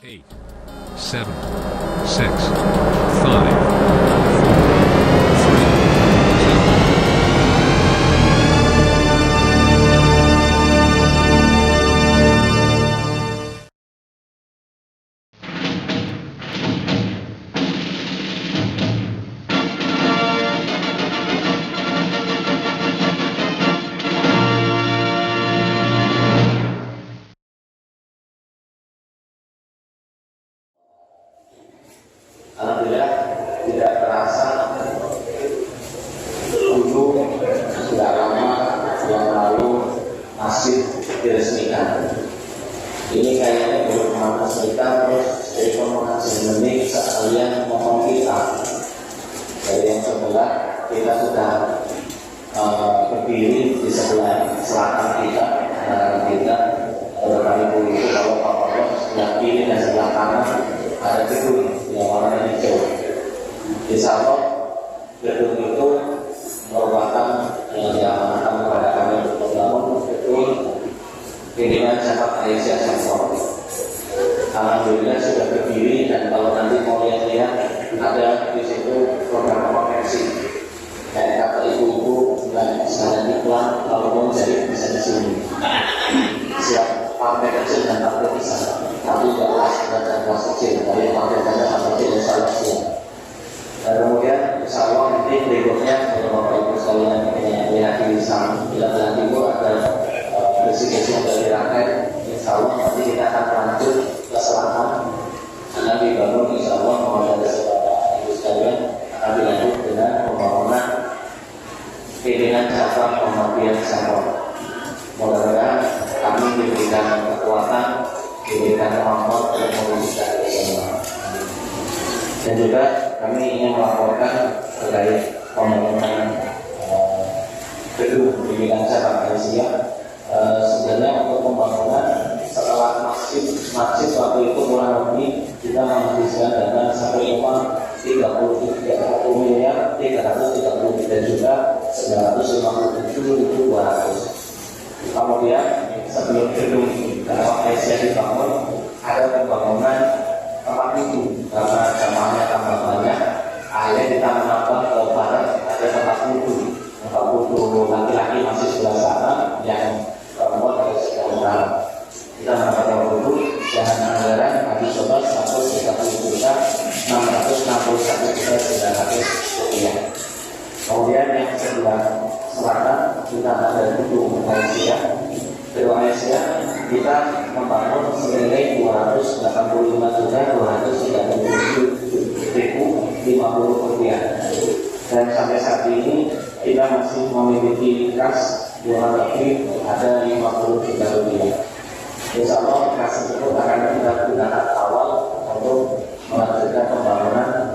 8, 7, 6, 5, 4, 3, 2. Alhamdulillah tidak terasa dulu sudah lama yang lalu masih diresmikan. Ini kayaknya belum lama cerita terus dari komunikasi ini sekalian ngomong kita dari yang sebelah kita sudah berdiri di sebelah selatan kita beberapa ribu itu kalau Pak sebelah kiri dan sebelah kanan ada gedung yang warnanya hijau. Insya Allah gedung itu merupakan yang diamanatkan kepada kami untuk membangun gedung pimpinan Jabat Aisyah Sensor. Alhamdulillah sudah berdiri dan kalau nanti mau lihat-lihat ada di situ program konvensi. Kayak kata ibu-ibu nggak bisa iklan kalau mau jadi bisa di sini. Siap partai kecil dan partai besar. Tapi tidak kelas dan kelas kecil, dari partai dan kelas kecil insya Allah siap. Dan kemudian insya Allah nanti berikutnya kalau Bapak Ibu sekalian lihat di sana bila itu ada besi-besi yang dari rakyat. Insya Allah nanti kita akan lanjut ke selatan karena dibangun insya Allah mohon dari Bapak Ibu sekalian akan dilanjut dengan pembangunan pimpinan cabang Muhammadiyah Sensor. Mudah-mudahan kami diberikan kekuatan, diberikan kemampuan untuk mewujudkan semua. Dan juga kami ingin melaporkan terkait pembangunan gedung pimpinan cabang Aisyah. Sebenarnya untuk pembangunan setelah masjid waktu itu kurang lebih kita menghabiskan dana sampai uang 30 miliar 333 juta 957.200. Kemudian sebelum gedung Aisyah dibangun ada pembangunan tempat wudhu karena jamaahnya tambah banyak. Akhirnya kita menambah ke barat ada tempat wudhu laki-laki masih sebelah sana, yang perempuan ada sebelah utara. Kita menambah tempat wudhu dengan anggaran habis total 130 juta 661 juta 900 rupiah. Kemudian yang sebelah selatan kita ada gedung Aisyah. Gedung Aisyah kita membangun senilai 285.237.050 rupiah. Dan sampai saat ini kita masih memiliki kas kurang lebih ada 50 juta rupiah. Insya Allah kas tersebut akan kita gunakan awal untuk melanjutkan pembangunan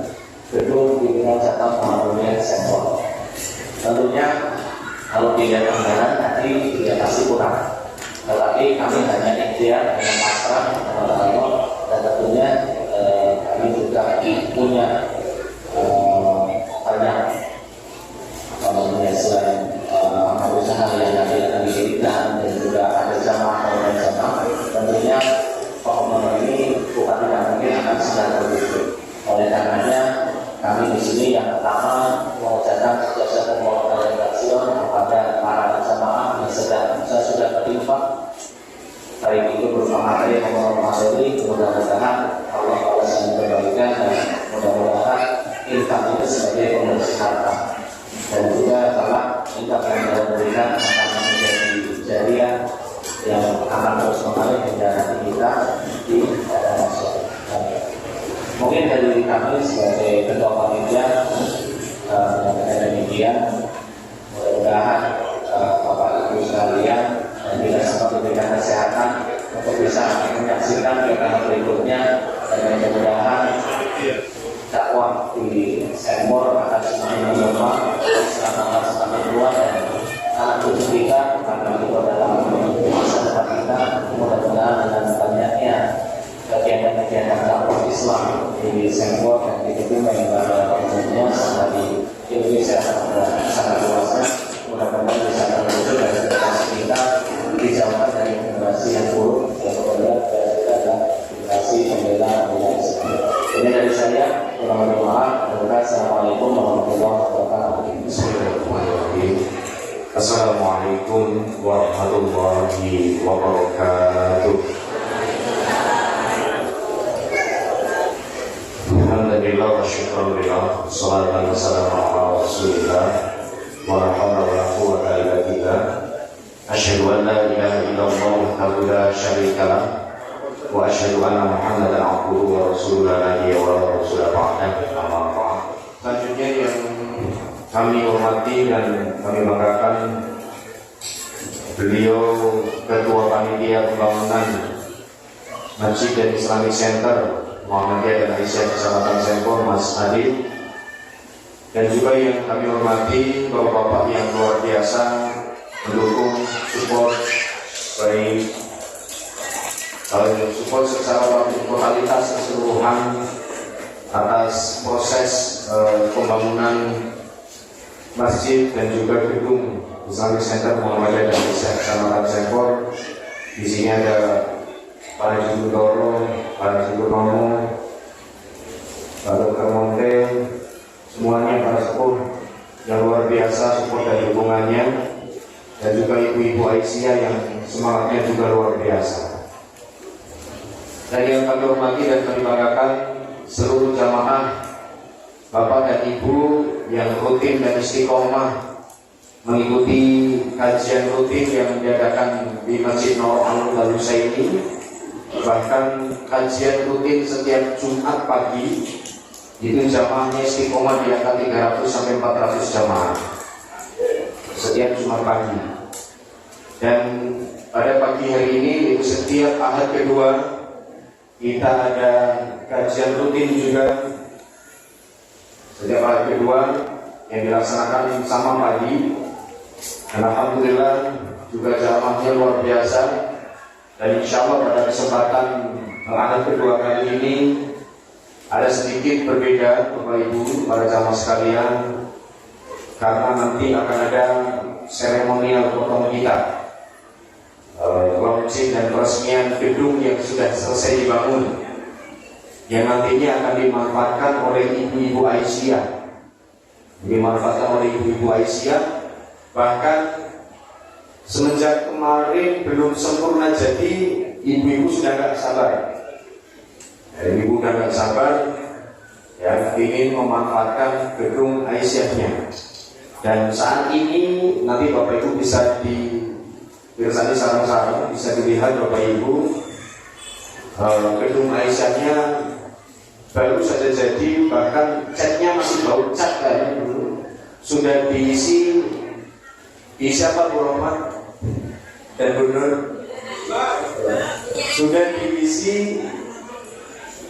gedung pimpinan cabang Muhammadiyah Sensor. Tentunya kalau dilihat anggaran tadi tidak pasti kurang, tetapi kami hanya ikhtiar dengan pasrah kepada Allah, dan tentunya kami juga punya banyak selain usaha yang nanti akan didirikan dan juga ada jamaah dan jamaah. Tentunya pembangunan ini bukan tidak mungkin akan segera terwujud. Oleh karenanya kami di sini yang pertama mengucapkan jasa dan terima kepada para jamaah yang sudah berinfak, baik itu berupa materi maupun materi. Mudah-mudahan Allah yang berbaikan dan mudah-mudahan infak itu sebagai pembersih harta, dan juga telah infak yang telah diberikan akan menjadi jariah yang akan terus mengalir hingga nanti kita di daerah masyarakat. Mungkin dari kami sebagai ketua panitia menyampaikan demikian. Mudah-mudahan Bapak Ibu sekalian dan kita semua diberikan kesehatan untuk bisa menyaksikan kegiatan berikutnya, dan mudah-mudahan dakwah di Sensor akan semakin berkembang selama dua dan anak cucu kita, karena itu adalah masa depan kita. Mudah-mudahan dengan banyaknya kegiatan-kegiatan dakwah Islam di Sensor dan di gedung yang pada umumnya serta di Indonesia sangat luasnya, mudah-mudahan bisa terwujud dari generasi kita dijauhkan dari generasi yang buruk, yang kemudian kita adalah generasi pembela warahmatullahi wabarakatuh. Bismillahirrahmanirrahim. Assalamualaikum warahmatullahi wabarakatuh. Alhamdulillah wa syukurillah, salatan wa salamu ala rasulillah, wa la hawla wa la quwwata illa billah. Asyhadu an la ilaha illallah wahdahu la syarika lah, wa asyhadu anna Muhammadan abduhu wa rasuluhu la nabiyya wa la rasula ba'dahu, amma ba'd. Selanjutnya yang kami hormati dan kami banggakan, beliau Ketua Panitia Pembangunan Masjid dan Islamic Center Muhammadiyah dan Aisyah Kecamatan Sempor, Mas Adit, dan juga yang kami hormati bapak-bapak yang luar biasa mendukung, support baik support secara totalitas keseluruhan atas proses pembangunan masjid dan juga gedung Islamic Center Muhammadiyah dan Aisyah Kecamatan Sempor. Di sini ada Pak Haji Doro, Pak Haji Purnomo, Pak Dr. Monte, semuanya para sepuh yang luar biasa support dan dukungannya, dan juga ibu-ibu Aisyah yang semangatnya juga luar biasa. Dan yang kami hormati dan kami banggakan, seluruh jamaah Bapak dan Ibu yang rutin dan istiqomah mengikuti kajian rutin yang diadakan di Masjid Nur Al Husaini, bahkan kajian rutin setiap Jumat pagi itu jamaahnya istiqomah di angka 300 sampai 400 jamaah setiap Jumat pagi. Dan pada pagi hari ini, itu setiap Ahad kedua, kita ada kajian rutin juga setiap Ahad kedua yang dilaksanakan sama pagi. Dan alhamdulillah juga jamaahnya luar biasa. Dan insya Allah pada kesempatan Ahad kedua kali ini ada sedikit berbeda Bapak Ibu, para jamaah sekalian, karena nanti akan ada seremonial potong kita, launching dan peresmian gedung yang sudah selesai dibangun, yang nantinya akan dimanfaatkan oleh ibu-ibu Aisyah. Bahkan semenjak kemarin belum sempurna jadi, ibu-ibu sudah gak sabar. Ibu sudah gak sabar ya, ingin memanfaatkan gedung Aisyahnya. Dan saat ini nanti Bapak Ibu bisa dipirsani sarang-sarang, bisa dilihat Bapak Ibu, gedung Aisyahnya baru saja jadi, bahkan catnya masih bau cat kan, sudah diisi apa Bu Rohmat dan Bu Nur, sudah diisi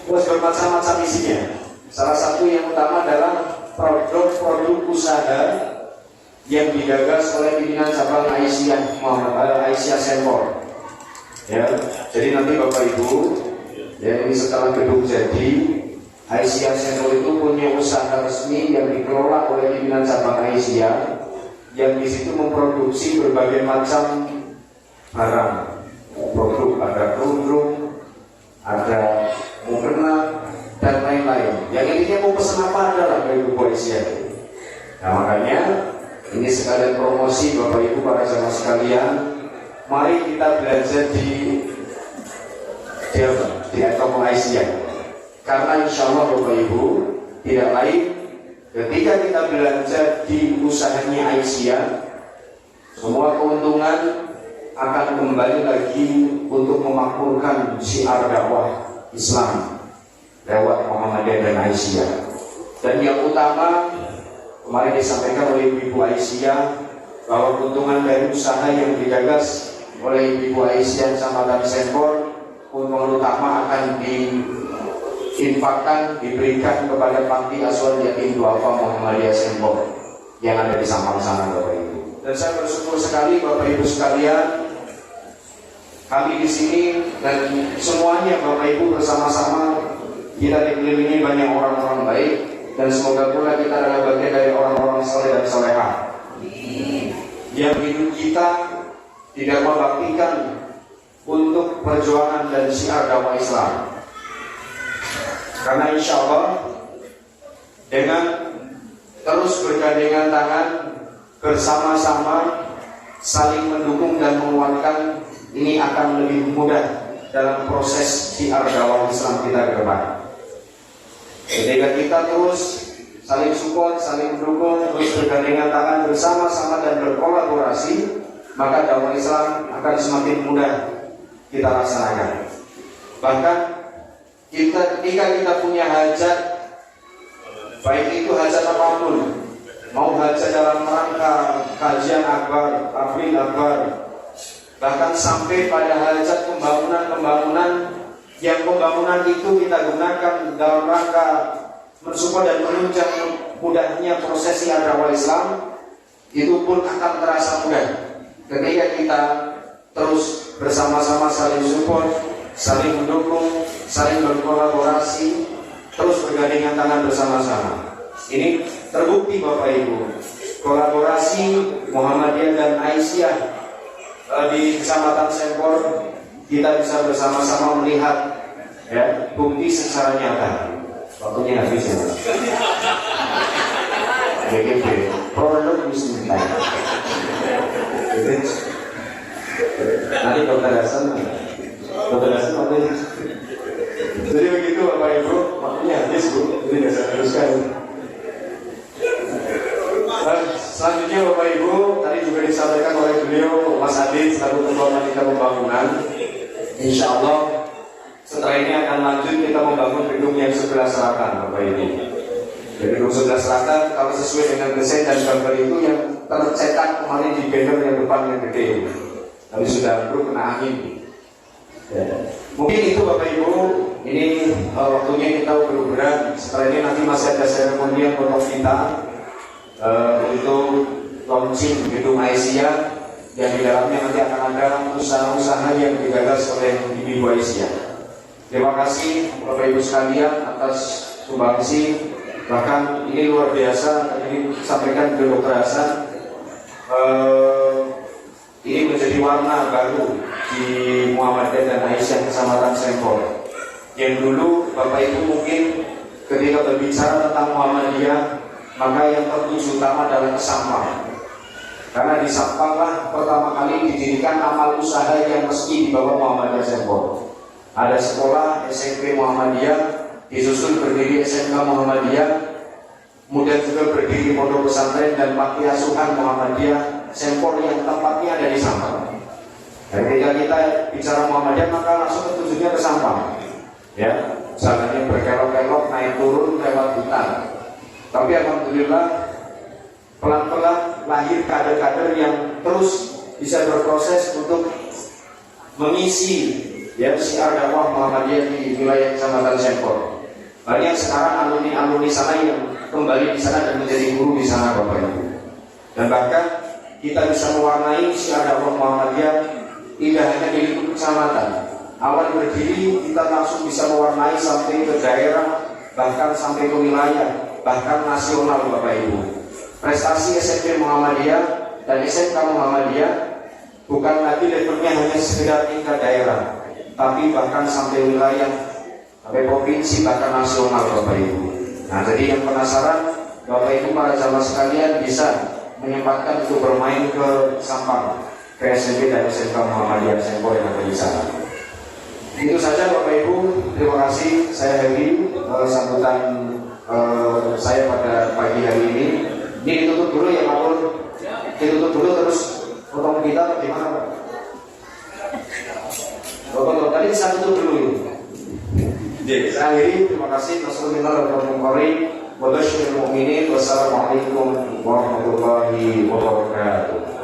bermacam-macam isinya. Salah satu yang utama adalah produk-produk usaha yang digagas oleh pimpinan cabang Aisyah Sempor. Ya, jadi nanti Bapak Ibu, ya ini setelah gedung jadi, Aisyah Sempor itu punya usaha resmi yang dikelola oleh pimpinan cabang Aisyah, yang di situ memproduksi berbagai macam barang, produk, ada kerudung, ada mukena dan lain-lain. Yang intinya mau pesan apa adalah dari Ibu Aisyah. Nah makanya ini sekalian promosi Bapak Ibu para jamaah sekalian, mari kita belajar di Toko Aisyah. Karena insya Allah Bapak Ibu, tidak lain ketika kita belajar di usahanya Aisyah, semua keuntungan akan kembali lagi untuk memakmurkan syiar dakwah Islam lewat Muhammadiyah dan Aisyah. Dan yang utama kemarin disampaikan oleh Ibu Aisyah bahwa keuntungan dari usaha yang digagas oleh Ibu Aisyah Kecamatan Sempor, keuntungan utama akan diinfakkan, diberikan kepada panti asuhan yatim duafa Muhammadiyah Sempor yang ada di Sampang sana Bapak Ibu. Dan saya bersyukur sekali Bapak Ibu sekalian, kami di sini dan semuanya Bapak Ibu bersama-sama kita dikelilingi banyak orang-orang baik, dan semoga pula kita adalah bagian dari orang-orang saleh dan salehah yang hidup kita tidak membaktikan untuk perjuangan dan syiar dakwah Islam. Karena insya Allah dengan terus bergandengan tangan bersama-sama saling mendukung dan menguatkan, ini akan lebih mudah dalam proses syiar dakwah Islam kita ke depan. Ketika kita terus saling support, saling mendukung, terus bergandengan tangan bersama-sama dan berkolaborasi, maka dakwah Islam akan semakin mudah kita laksanakan. Bahkan ketika kita punya hajat, baik itu hajat apapun, mau hajat dalam rangka kajian akbar, tafsir akbar, bahkan sampai pada hajat pembangunan yang pembangunan itu kita gunakan dalam rangka mensupport dan menunjang mudahnya proses syiar dakwah Islam, itu pun akan terasa mudah ketika kita terus bersama-sama saling support, saling mendukung, saling berkolaborasi, terus bergandengan tangan bersama-sama. Ini terbukti Bapak Ibu, kolaborasi Muhammadiyah dan Aisyah di Kecamatan Sempor, kita bisa bersama-sama melihat ya, bukti secara nyata. Waktunya habis ya. BGP, produk bismillah. Nanti Dokter Hasan apa ini? Jadi begitu Bapak Ibu, waktunya habis Bu, jadi nggak saya teruskan. Selanjutnya Bapak Ibu, tadi juga disampaikan oleh beliau Mas Adit selaku Ketua Panitia Pembangunan. Insya Allah setelah ini akan lanjut kita membangun gedung yang sebelah selatan Bapak Ibu. Jadi gedung sebelah selatan kalau sesuai dengan desain dan gambar itu yang tercetak kemarin di banner yang depan yang gede, tapi sudah ambruk kena angin. Ya. Mungkin itu Bapak Ibu, ini waktunya kita beruberan. Setelah ini nanti masih ada seremoni yang potong kita untuk launching gedung Aisyah, yang di dalamnya nanti akan ada usaha-usaha yang digagas oleh Ibu Aisyah. Terima kasih Bapak Ibu sekalian atas sumbangsi. Bahkan ini luar biasa, ini disampaikan ke Dr. Hasan. Ini menjadi warna baru di Muhammadiyah dan Aisyah Kecamatan Sempor. Yang dulu Bapak Ibu mungkin ketika berbicara tentang Muhammadiyah, maka yang tertuju utama adalah ke Sampang. Karena di Sampang lah pertama kali didirikan amal usaha yang meski di bawah Muhammadiyah Sempor. Ada sekolah SMP Muhammadiyah, disusul berdiri SMK Muhammadiyah, kemudian juga berdiri pondok pesantren dan panti asuhan Muhammadiyah Sempor yang tempatnya ada di Sampang. Dan ketika kita bicara Muhammadiyah maka langsung tertujunya ke Sampang. Ya, jalannya berkelok-kelok naik turun lewat hutan. Tapi alhamdulillah pelan-pelan lahir kader-kader yang terus bisa berproses untuk mengisi ya syiar dakwah Muhammadiyah di wilayah Kecamatan Sempor. Banyak sekarang alumni-alumni sana yang kembali di sana dan menjadi guru di sana Bapak Ibu. Dan bahkan kita bisa mewarnai syiar dakwah Muhammadiyah tidak hanya di lingkup kecamatan. Awal berdiri kita langsung bisa mewarnai sampai ke daerah, bahkan sampai ke wilayah, bahkan nasional Bapak Ibu. Prestasi SMP Muhammadiyah dan SMK Muhammadiyah bukan lagi levelnya hanya sekedar tingkat daerah, tapi bahkan sampai wilayah, sampai provinsi, bahkan nasional Bapak Ibu. Nah, jadi yang penasaran Bapak Ibu para jamaah sekalian bisa menyempatkan untuk bermain ke Sampang, ke SMP dan SMK Muhammadiyah Sempor yang ada di sana. Itu saja Bapak Ibu, terima kasih. Saya happy sambutan saya pada pagi hari ini. Ini ditutup dulu ya Pak Pur. Ditutup dulu terus potong kita bagaimana Pak? Bapak tadi bisa tutup dulu ini. Jadi saya akhiri, terima kasih. Wassalamualaikum warahmatullahi wabarakatuh.